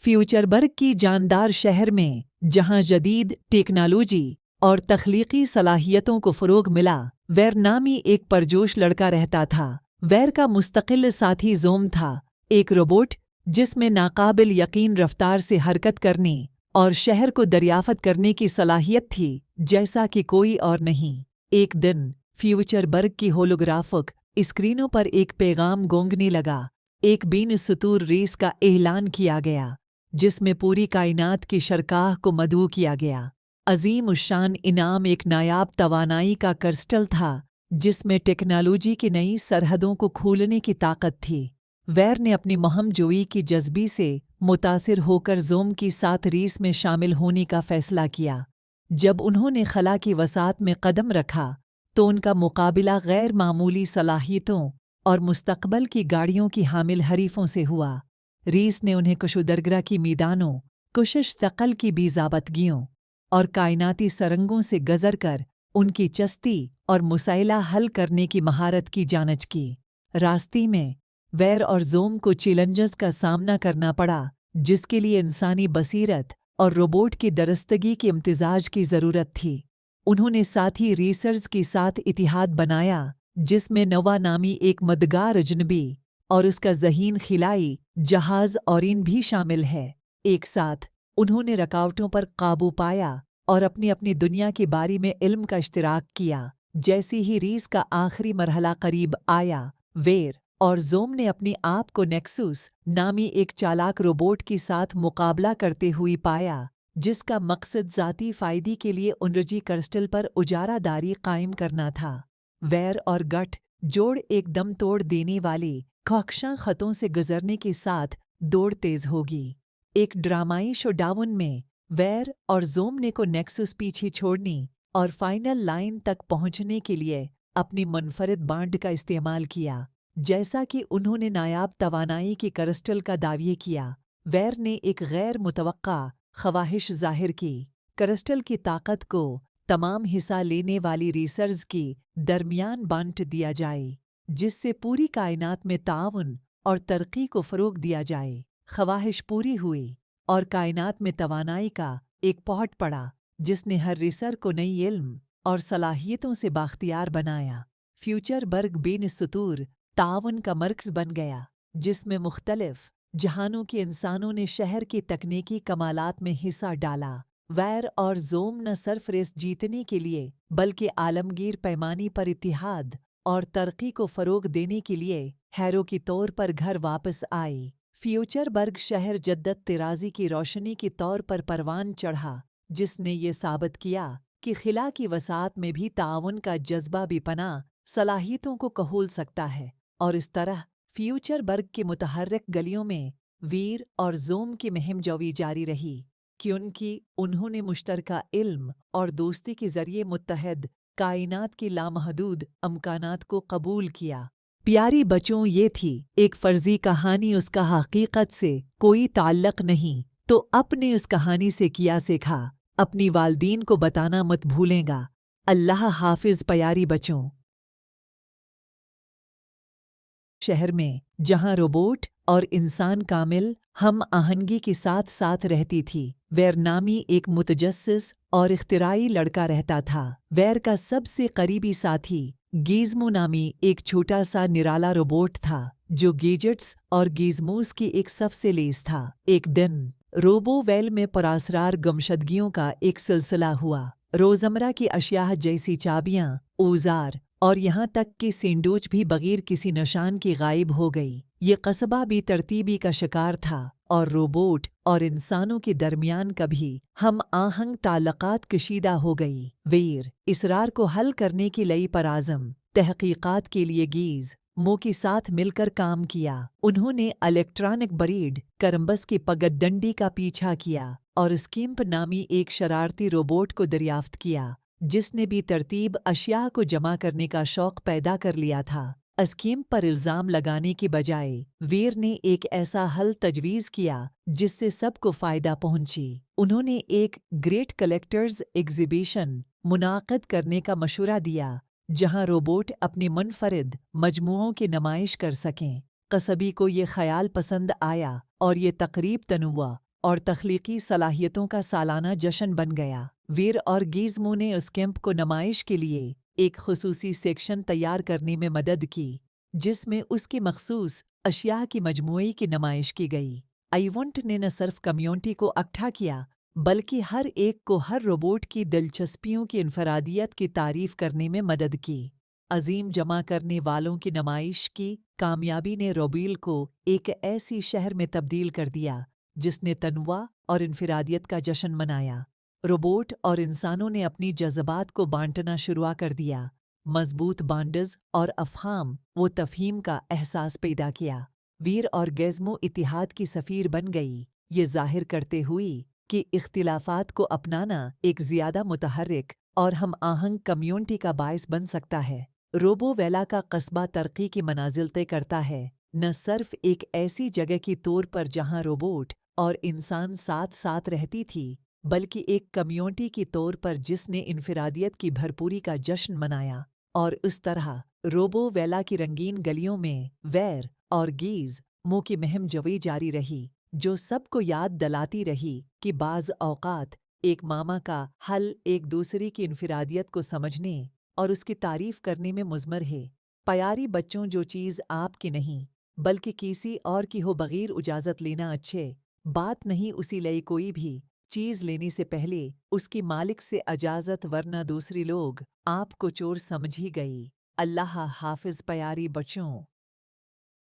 फ्यूचरबर्ग की जानदार शहर में, जहां जदीद टेक्नोलॉजी और तख्लीकी सलाहियतों को फ़रोग मिला, वेर नामी एक परजोश लड़का रहता था। वेर का मुस्तकिल साथी ज़ोम था, एक रोबोट जिसमें नाकाबिल यकीन रफ्तार से हरकत करने और शहर को दरियाफ़त करने की सलाहियत थी, जैसा कि कोई और नहीं। एक दिन फ्यूचरबर्ग की होलोग्राफिक स्क्रीनों पर एक पैगाम गूंजने लगा। एक बेनसुतूर रेस का ऐलान किया गया, जिसमें पूरी कायनात की शरकाह को मदऊ किया गया। अजीम उशान इनाम एक नायाब तवानाई का क्रिस्टल था, जिसमें टेक्नोलॉजी की नई सरहदों को खोलने की ताकत थी। वेर ने अपनी मुहिम जोई की जज्बी से मुतासिर होकर ज़ोम की साथ रेस में शामिल होने का फ़ैसला किया। जब उन्होंने खला की वसात में कदम रखा, तो उनका मुकाबला गैर मामूली सलाहियतों और मुस्तकबल की गाड़ियों की हामिल हरीफों से हुआ। रेस ने उन्हें कुशुदरगरा की मीदानों, कुशिश तकल की बीज़ाबतगियों और कायनाती सरंगों से गज़र कर उनकी चस्ती और मुसाइला हल करने की महारत की जांच की। रास्ते में वेर और ज़ोम को चैलेंजेस का सामना करना पड़ा, जिसके लिए इंसानी बसीरत और रोबोट की दरस्तगी की इम्तिजाज की ज़रूरत थी। उन्होंने साथी रेसर्स के साथ इतिहाद बनाया, जिसमें नवा नामी एक मदगार अजनबी और उसका ज़हीन खिलाई जहाज़ औरीन भी शामिल है। एक साथ उन्होंने रकावटों पर काबू पाया और अपनी अपनी दुनिया के बारे में इल्म का इश्तिराक किया। जैसी ही रेस का आखिरी मरहला करीब आया, वेर और ज़ोम ने अपने आप को नेक्सस नामी एक चालाक रोबोट के साथ मुकाबला करते हुए पाया, जिसका मकसद ज़ाती फ़ायदे के लिए उनरजी क्रिस्टल पर उजारादारी कायम करना था। वेर और गठ जोड़ एक दम तोड़ देने वाले खौख्शां ख़तों से गुजरने के साथ दौड़ तेज़ होगी। एक ड्रामाई शोडाउन में वेर और ज़ोम ने को नेक्सस पीछे छोड़ने और फाइनल लाइन तक पहुंचने के लिए अपनी मुनफरिद बांड का इस्तेमाल किया। जैसा कि उन्होंने नायाब तवानाई की क्रिस्टल का दावे किया, वेर ने एक गैर मुतवक्का ख्वाहिश ज़ाहिर की। क्रिस्टल की ताकत को तमाम हिस्सा लेने वाली रेसर्स के दरमियान बांट दिया जाए, जिससे पूरी कायनात में ताउन और तरक्की को फ़रोग दिया जाए। ख्वाहिश पूरी हुई और कायनात में तवानाई का एक पॉट पड़ा, जिसने हर रेसर को नई इल्म और सलाहियतों से बाख्तियार बनाया। फ्यूचरबर्ग बेनसुतूर ताउन का मर्कज़ बन गया, जिसमें मुख्तलिफ जहानों के इंसानों ने शहर की तकनीकी कमालात में हिस्सा डाला। वेर और ज़ोम न सिर्फ रेस जीतने के लिए, बल्कि आलमगीर पैमाने पर इतिहाद और तरक्की को फ़रोग देने के लिए हैरो के तौर पर घर वापस आए। फ्यूचरबर्ग शहर जद्दत तिराजी की रोशनी के तौर पर परवान चढ़ा, जिसने ये साबित किया कि खिला की वसात में भी ताउन का जज्बा भी पनाह सलाहियतों को कबूल सकता है। और इस तरह फ्यूचरबर्ग की मुतहर्रिक गलियों में वीर और ज़ोम की मुहिम जवी जारी रही, क्योंकि उन्होंने मुश्तरका इल्म और दोस्ती के ज़रिए मुत्तहद कायनात की लामहदूद अमकानात को कबूल किया। प्यारी बच्चों, ये थी एक फ़र्ज़ी कहानी, उसका हकीकत से कोई ताल्लुक़ नहीं, तो अपने उस कहानी से किया सीखा अपनी वालदीन को बताना मत भूलेगा। अल्लाह हाफिज़ प्यारी बच्चों। शहर में जहां रोबोट और इंसान कामिल हम आहंगी के साथ साथ रहती थी, वेर नामी एक मुतजस्सिस और इख्तिराई लड़का रहता था। वेर का सबसे करीबी साथी गीज़मो नामी एक छोटा सा निराला रोबोट था, जो गैजेट्स और गीज़मोस की एक सफ से लेस था। एक दिन रोबोवेल में परासरार गुमशदगियों का एक सिलसिला हुआ। रोज़मर्रा की अशिया जैसी चाबियाँ, औज़ार और यहाँ तक कि सेंडोच भी बगैर किसी निशान के गायब हो गई। ये कस्बा भी तरतीबी का शिकार था और रोबोट और इंसानों के दरमियान कभी हम आहंग ताल्लुकात कशीदा हो गई। वेर इसरार को हल करने के लिए पराज़म तहकीकात के लिए गीज़ मो के साथ मिलकर काम किया। उन्होंने इलेक्ट्रॉनिक ब्रीड करम्बस की पगडंडी का पीछा किया और स्किम्प नामी एक शरारती रोबोट को दरियाफ्त किया, जिसने भी तरतीब अशिया को जमा करने का शौक़ पैदा कर लिया था। स्किम्प पर इल्ज़ाम लगाने की बजाय वीर ने एक ऐसा हल तजवीज़ किया जिससे सबको फ़ायदा पहुंची। उन्होंने एक ग्रेट कलेक्टर्स एग्ज़िबिशन मुनाक़िद करने का मशवरा दिया, जहां रोबोट अपनी मुनफरिद मजमुओं की नुमाइश कर सकें। कस्बी को ये ख्याल पसंद आया और ये तकरीब तनुआ और तख्लीकी सलाहियतों का सालाना जश्न बन गया। वीर और गीज़मो ने उस कैंप को नुमाइश के लिए एक खुसूसी सेक्शन तैयार करने में मदद की, जिसमें उसकी मखसूस अशिया की मजमूई की नुमाइश की गई। इवेंट ने न सिर्फ कम्युनिटी को इकट्ठा किया, बल्कि हर एक को हर रोबोट की दिलचस्पियों की इनफरादियत की तारीफ करने में मदद की। अजीम जमा करने वालों की नुमाइश की कामयाबी ने रोबील को एक ऐसी शहर में तब्दील कर दिया जिसने तनवा और इनफरादियत का जश्न मनाया। रोबोट और इंसानों ने अपनी जज्बात को बांटना शुरू कर दिया। मजबूत बांडज और अफहाम वो तफहीम का एहसास पैदा किया। वीर और गीज़मो इतिहाद की सफ़ीर बन गई, ये जाहिर करते हुई कि इख्तिलाफात को अपनाना एक ज़्यादा मुतहर्रिक और हम आहंग कम्युनिटी का बायस बन सकता है। रोबोवेला का कस्बा तरक्की की मनाजिल तय करता है, न सिर्फ एक ऐसी जगह की तौर पर जहां रोबोट और इंसान साथ साथ रहती थी, बल्कि एक कम्युनिटी की तौर पर जिसने इनफरादियत की भरपूरी का जश्न मनाया। और उस तरह रोबोवेला की रंगीन गलियों में वैर और गीज़मो की मुहिम जवी जारी रही, जो सबको याद दिलाती रही कि बाज़ औक़ात एक मामा का हल एक दूसरे की इनफरादियत को समझने और उसकी तारीफ करने में मुज़मर है। प्यारी बच्चों, जो चीज़ आपकी नहीं बल्कि किसी और की हो, बग़ैर इजाज़त लेना अच्छे बात नहीं। उसी लिए कोई भी चीज़ लेने से पहले उसकी मालिक से इजाज़त, वरना दूसरे लोग आपको चोर समझ ही गई। अल्लाह हाफ़िज़ प्यारी बच्चों।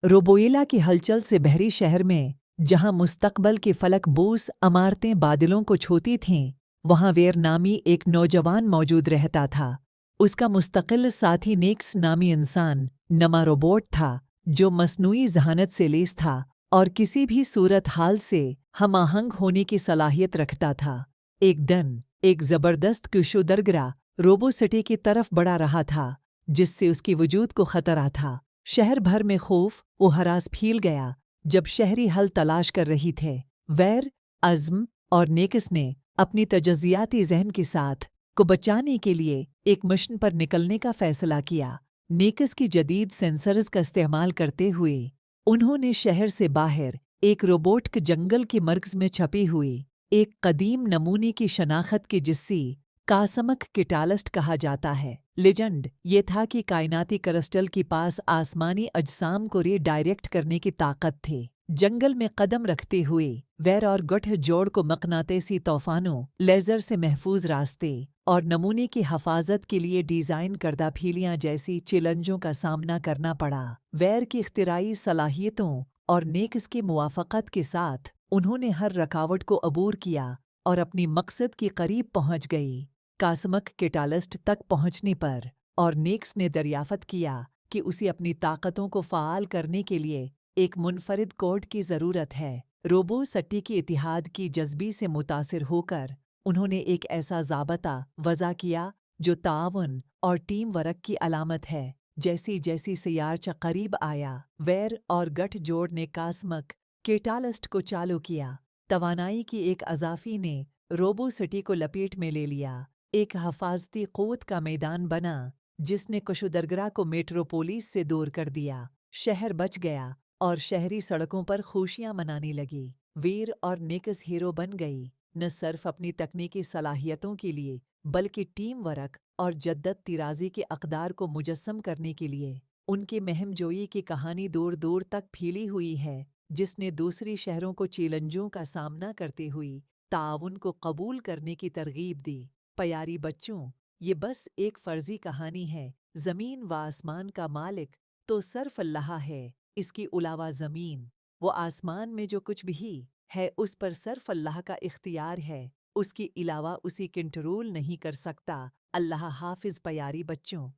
रोबोएला की हलचल से बहरी शहर में, जहां मुस्तकबल के फलक बोस इमारतें बादलों को छूती थीं, वहां वेर नामी एक नौजवान मौजूद रहता था। उसका मुस्तकिल साथी नेक्स नामी इंसान नमा रोबोट था, जो मसनूई जहानत से लैस था और किसी भी सूरत हाल से हम आहंग होने की सलाहियत रखता था। एक दिन एक ज़बरदस्त कुशोदरगरा रोबो सिटी की तरफ बढ़ा रहा था, जिससे उसकी वजूद को खतरा था। शहर भर में खौफ व हरास फैल गया जब शहरी हल तलाश कर रही थे। वैर, अज़्म और नेक्स ने अपनी तजज़ियाती जहन के साथ को बचाने के लिए एक मिशन पर निकलने का फैसला किया। नेक्स की जदीद सेंसर्स का इस्तेमाल करते हुए उन्होंने शहर से बाहर एक रोबोट के जंगल के मर्कज़ में छपी हुई एक कदीम नमूने की शनाख्त की, जिससे कासमक कैटालिस्ट कहा जाता है। लेजेंड ये था कि कायनाती क्रिस्टल के पास आसमानी अजसाम को रीडायरेक्ट करने की ताकत थी। जंगल में कदम रखते हुए वैर और गठ जोड़ को मकनातीसी तूफानों, लेज़र से महफूज रास्ते और नमूने की हफाजत के लिए डिज़ाइन करदा फीलियाँ जैसी चैलेंजों का सामना करना पड़ा। वैर की इख्तिराई सलाहियतों और नेक्स की मुवाफ़क़त के साथ उन्होंने हर रुकावट को अबूर किया और अपनी मकसद के करीब पहुंच गई। कासमक कैटालिस्ट तक पहुंचने पर और नेक्स ने दरियाफ़त किया कि उसे अपनी ताकतों को फ़ाल करने के लिए एक मुनफरिद कोड की ज़रूरत है। रोबो सिटी की इतिहाद की जज्बी से मुतासिर होकर उन्होंने एक ऐसा ज़ाबता वज़ा किया जो ताउन और टीम वर्क की अलामत है। जैसी जैसी सियारचा करीब आया, वैर और गठ जोड़ ने कासमक कैटालिस्ट को चालू किया। तवानाई की एक अज़ाफ़ी ने रोबो सिटी को लपेट में ले लिया। एक हफाजती क़ुव्वत का मैदान बना जिसने कुशोदरगरा को मेट्रोपोलिस से दूर कर दिया। शहर बच गया और शहरी सड़कों पर खुशियां मनाने लगी। वीर और नेक्स हीरो बन गई, न सिर्फ अपनी तकनीकी सलाहियतों के लिए बल्कि टीम वर्क और जद्दत तिराजी के अक़दार को मुजस्सम करने के लिए। उनकी मुहिम जोई की कहानी दूर दूर तक फैली हुई है, जिसने दूसरी शहरों को चैलेंजों का सामना करते हुए ताउन को कबूल करने की तरगीब दी। प्यारी बच्चों, ये बस एक फ़र्ज़ी कहानी है। ज़मीन व आसमान का मालिक तो सिर्फ अल्लाह है। इसके अलावा ज़मीन व आसमान में जो कुछ भी है उस पर सिर्फ अल्लाह का इख्तियार है। उसके अलावा उसी कंट्रोल नहीं कर सकता। अल्लाह हाफ़िज़ प्यारी बच्चों।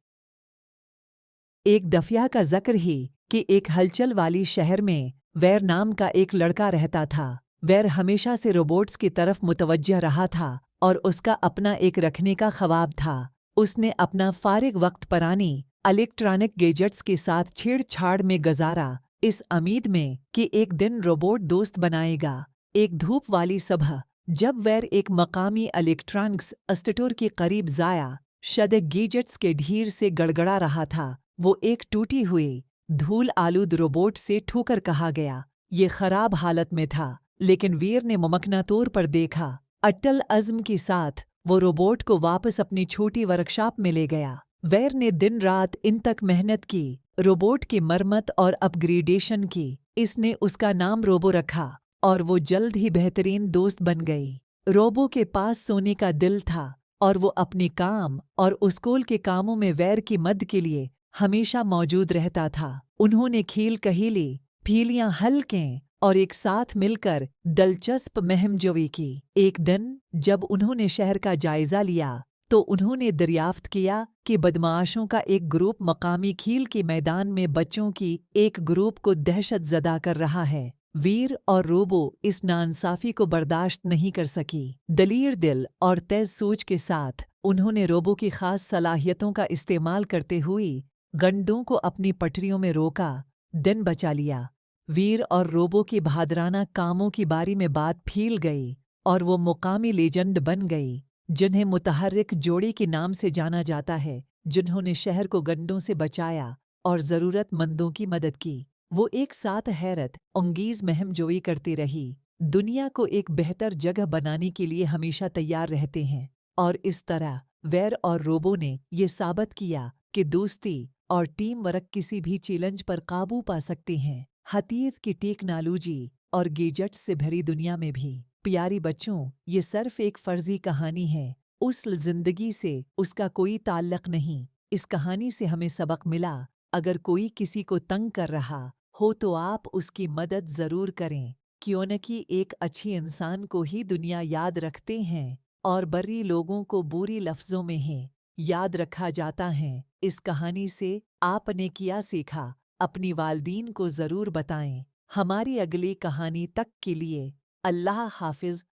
एक दफ़िया का ज़िक्र ही कि एक हलचल वाली शहर में वैर नाम का एक लड़का रहता था। वैर हमेशा से रोबोट्स की तरफ मुतवज्जह रहा था और उसका अपना एक रखने का ख्वाब था। उसने अपना फारिग वक्त पुरानी इलेक्ट्रॉनिक गैजेट्स के साथ छेड़छाड़ में गुजारा, इस उम्मीद में कि एक दिन रोबोट दोस्त बनाएगा। एक धूप वाली सुबह जब वैर एक मकामी इलेक्ट्रॉनिक्स स्टोर के करीब जाया, शद गैजेट्स के ढेर से गड़गड़ा रहा था। वो एक टूटी हुई धूल आलूद रोबोट से ठोकर कहा गया। ये खराब हालत में था, लेकिन वीर ने मुमकिन तौर पर देखा। अटल अज़्म के साथ वो रोबोट को वापस अपनी छोटी वर्कशॉप में ले गया। वीर ने दिन रात इन तक मेहनत की, रोबोट की मरम्मत और अपग्रेडेशन की। इसने उसका नाम रोबो रखा और वो जल्द ही बेहतरीन दोस्त बन गई। रोबो के पास सोने का दिल था और वो अपने काम और स्कूल के कामों में वीर की मदद के लिए हमेशा मौजूद रहता था। उन्होंने खेल कहेली, पहेलियां हल कीं और एक साथ मिलकर दिलचस्प मुहिम जोई की। एक दिन जब उन्होंने शहर का जायजा लिया तो उन्होंने दरियाफ्त किया कि बदमाशों का एक ग्रुप मकामी खेल के मैदान में बच्चों की एक ग्रुप को दहशत ज़दा कर रहा है। वीर और रोबो इस नाइंसाफ़ी को बर्दाश्त नहीं कर सकी। दलेर दिल और तेज सोच के साथ उन्होंने रोबो की खास सलाहियतों का इस्तेमाल करते हुए गंडों को अपनी पटरियों में रोका, दिन बचा लिया। वीर और रोबो की बहादराना कामों की बारी में बात फैल गई और वो मुकामी लेजेंड बन गई, जिन्हें मुतहर्रिक जोड़े के नाम से जाना जाता है, जिन्होंने शहर को गंडों से बचाया और ज़रूरतमंदों की मदद की। वो एक साथ हैरत अंगेज़ मुहिम जोई करती रही, दुनिया को एक बेहतर जगह बनाने के लिए हमेशा तैयार रहते हैं। और इस तरह वीर और रोबो ने ये साबित किया कि दोस्ती और टीम वर्क किसी भी चैलेंज पर काबू पा सकते हैं। हतीत की टेक्नोलॉजी और गैजेट्स से भरी दुनिया में भी। प्यारी बच्चों, ये सिर्फ एक फर्जी कहानी है, उस जिंदगी से उसका कोई ताल्लुक नहीं। इस कहानी से हमें सबक मिला, अगर कोई किसी को तंग कर रहा हो तो आप उसकी मदद ज़रूर करें, क्योंकि एक अच्छी इंसान को ही दुनिया याद रखते हैं और बुरी लोगों को बुरी लफ्ज़ों में ही याद रखा जाता है। इस कहानी से आपने क्या सीखा, अपनी वालदीन को ज़रूर बताएं। हमारी अगली कहानी तक के लिए अल्लाह हाफ़िज़।